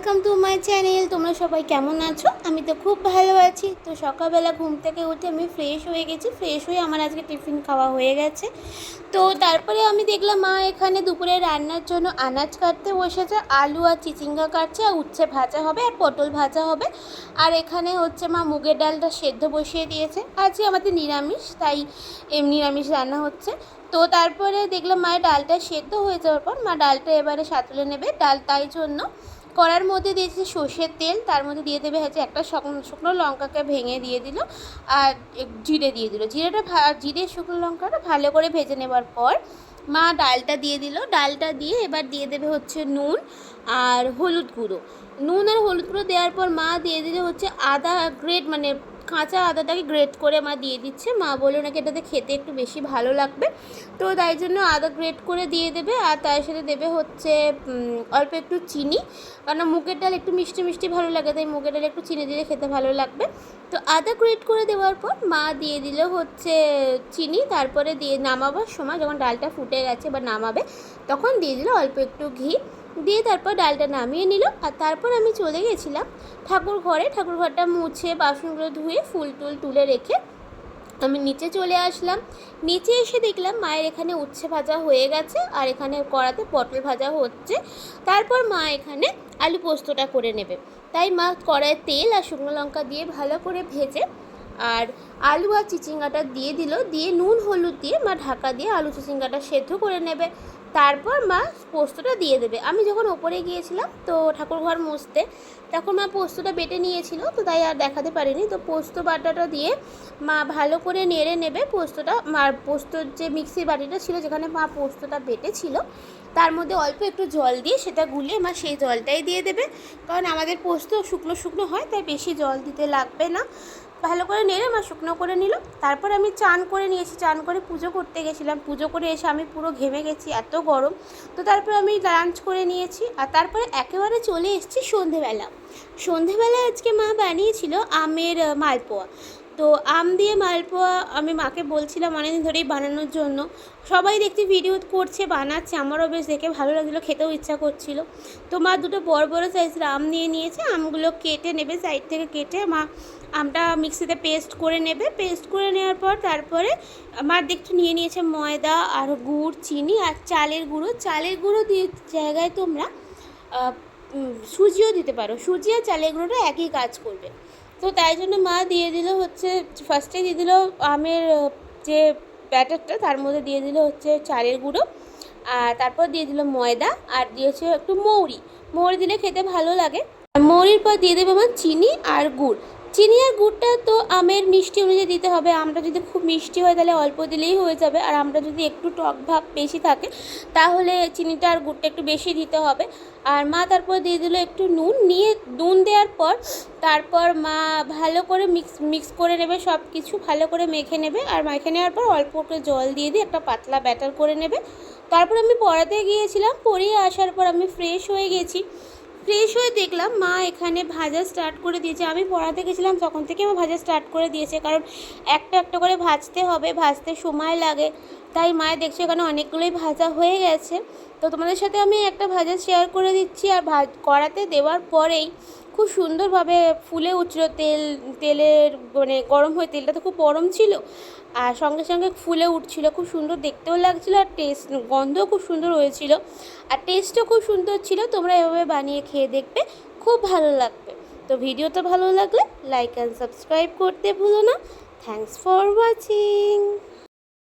Welcome to my channel. তোমরা সবাই কেমন আছো? আমি তো খুব ভালো আছি। তো সকালবেলা ঘুম থেকে উঠে আমি ফ্রেশ হয়ে গেছি। ফ্রেশ হয়ে আমার আজকে টিফিন খাওয়া হয়ে গেছে। তো তারপরে আমি দেখলাম মা এখানে দুপুরে রান্নার জন্য আনাজ কাটতে বসেছে। আলু আর চিচিঙ্গা কাটছে, আর উচ্ছে ভাজা হবে আর পটল ভাজা হবে। আর এখানে হচ্ছে মা মুগের ডালটা সেদ্ধ বসিয়ে দিয়েছে। আজকে আমাদের নিরামিষ, তাই নিরামিষ রান্না হচ্ছে। তো তারপরে দেখলাম মায়ের ডালটা সেদ্ধ হয়ে যাওয়ার পর মা ডালটা এবারে সাঁতলে নেবে। ডাল তাই জন্য কড়ার মধ্যে দিয়েছে সর্ষের তেল, তার মধ্যে দিয়ে দেবে হচ্ছে একটা শুকনো লঙ্কাকে ভেঙে দিয়ে দিল, আর জিরে দিয়ে দিল। জিরে শুকনো লঙ্কাটা ভালো করে ভেজে নেবার পর মা ডালটা দিয়ে দিল। ডালটা দিয়ে এবার দিয়ে দেবে হচ্ছে নুন আর হলুদ গুঁড়ো। নুন আর হলুদ গুঁড়ো দেওয়ার পর মা দিয়ে দিলে হচ্ছে আদা গ্রেট, মানে কাঁচা আদাটাকে গ্রেট করে মা দিয়ে দিচ্ছে। মা বললো নাকি এটাতে খেতে একটু বেশি ভালো লাগবে, তো তাই জন্য আদা গ্রেট করে দিয়ে দেবে। আর তার সাথে দেবে হচ্ছে অল্প একটু চিনি, কারণ মুগের ডাল একটু মিষ্টি মিষ্টি ভালো লাগে, তাই মুগের ডাল একটু চিনি দিলে খেতে ভালো লাগবে। তো আদা গ্রেট করে দেওয়ার পর মা দিয়ে দিল হচ্ছে চিনি। তারপরে দিয়ে নামাবার সময় যখন ডালটা ফুটে গেছে বা নামাবে, তখন দিয়ে দিল অল্প একটু ঘি দিয়ে, তারপর ডালটা নামিয়ে নিল। আর তারপর আমি চলে গেছিলাম ঠাকুর ঘরে। ঠাকুর ঘরটা মুছে বাসনগুলো ধুয়ে ফুল টুল তুলে রেখে আমি নিচে চলে আসলাম। নিচে এসে দেখলাম মায়ের এখানে উচ্ছে ভাজা হয়ে গেছে, আর এখানে কড়াতে পটল ভাজা হচ্ছে। তারপর মা এখানে আলু পোস্তটা করে নেবে, তাই মা কড়াইয়ে তেল আর শুকনো লঙ্কা দিয়ে ভালো করে ভেজে আর আলু আর চিচিঙ্গাটা দিয়ে দিল। দিয়ে নুন হলুদ দিয়ে মা ঢাকা দিয়ে আলু চিচিঙ্গাটা সেদ্ধ করে নেবে। তারপর মা পোস্তটা দিয়ে দেবে। আমি যখন ওপরে গিয়েছিলাম তো ঠাকুর ঘর মুছতে, তখন মা পোস্তটা বেটে নিয়েছিল, তো তাই আর দেখাতে পারিনি। তো পোস্ত বাটাটা দিয়ে মা ভালো করে নেড়ে নেবে পোস্তটা। মার পোস্তর যে মিক্সির বাটিটা ছিল যেখানে মা পোস্তটা বেটেছিল, তার মধ্যে অল্প একটু জল দিয়ে সেটা গুলিয়ে মা সেই জলটাই দিয়ে দেবে, কারণ আমাদের পোস্ত শুকনো শুকনো হয়, তাই বেশি জল দিতে লাগবে না। ভালো করে নেড়ে মা শুকনো করে নিল। তারপর আমি চান করে নিয়েছি, চান করে পুজো করতে গেছিলাম। পুজো করে এসে আমি পুরো ঘেমে গেছি, এত গরম। তো তারপর আমি লাঞ্চ করে নিয়েছি, আর তারপরে একেবারে চলে এসেছি সন্ধেবেলা। সন্ধেবেলা আজকে মা বানিয়েছিল আমের মালপোয়া। তো আম দিয়ে মালপোয়া আমি মাকে বলছিলাম অনেকদিন ধরেই বানানোর জন্য। সবাই দেখছি ভিডিও করছে, বানাচ্ছে, আমারও বেশ দেখে ভালো লাগছিলো, খেতেও ইচ্ছা করছিল। তো মা দুটো বড় বড় সাইজের আম নিয়ে নিয়েছে। আমগুলো কেটে নেবে, সাইড থেকে কেটে মা আমটা মিক্সিতে পেস্ট করে নেবে। পেস্ট করে নেওয়ার পর তারপরে মা দেখতে নিয়ে নিয়েছে ময়দা আর গুড়, চিনি আর চালের গুঁড়ো। চালের গুঁড়ো দিয়ে জায়গায় তোমরা সুজিও দিতে পারো। সুজি আর চালের গুঁড়োটা একই কাজ করবে। তো তাই জন্য মা দিয়ে দিল হচ্ছে, ফার্স্টে দিয়ে দিল আমের যে ব্যাটারটা, তার মধ্যে দিয়ে দিল হচ্ছে চালের গুঁড়ো, আর তারপর দিয়ে দিল ময়দা, আর দিয়েছে একটু মৌরি দিলে খেতে ভালো লাগে। আর মৌরির পর দিয়ে দেবে আমার চিনি আর গুড়। চিনি আর গুড়টা তো আমের মিষ্টি অনুযায়ী দিতে হবে। আমটা যদি খুব মিষ্টি হয় তাহলে অল্প দিলেই হয়ে যাবে, আর আমটা যদি একটু টক ভাব বেশি থাকে তাহলে চিনিটা আর গুড়টা একটু বেশি দিতে হবে। আর মা তারপর দিয়ে দিল একটু নুন। নুন দেওয়ার পর তারপর মা ভালো করে মিক্স করে নেবে, সব কিছু ভালো করে মেখে নেবে। আর মেখে নেওয়ার পর অল্প করে জল দিয়ে একটা পাতলা ব্যাটার করে নেবে। তারপর আমি পড়াতে গিয়েছিলাম, পড়িয়ে আসার পর আমি ফ্রেশ হয়ে গেছি। ফ্রেশ হয়ে দেখলাম মা এখানে ভাজা স্টার্ট করে দিয়েছে। আমি পড়াতে গেছিলাম তখন থেকে মা ভাজা স্টার্ট করে দিয়েছে, কারণ একটা একটা করে ভাজতে হবে, ভাজতে সময় লাগে। তাই মায়ের দেখছি এখানে অনেকগুলোই ভাজা হয়ে গেছে। তো তোমাদের সাথে আমি একটা ভাজা শেয়ার করে দিচ্ছি। আর কড়াতে দেওয়ার পরেই খুব সুন্দরভাবে ফুলে উঠছিল। তেলের মানে গরম হয়ে, তেলটা তো খুব গরম ছিল, আর সঙ্গে সঙ্গে ফুলে উঠছিল, খুব সুন্দর দেখতেও লাগছিলো। আর গন্ধও খুব সুন্দর হয়েছিল, আর টেস্টও খুব সুন্দর ছিল। তোমরা এভাবে বানিয়ে খেয়ে দেখবে, খুব ভালো লাগবে। তো ভিডিওটা ভালো লাগলে লাইক অ্যান্ড সাবস্ক্রাইব করতে ভুলো না। Thanks for watching.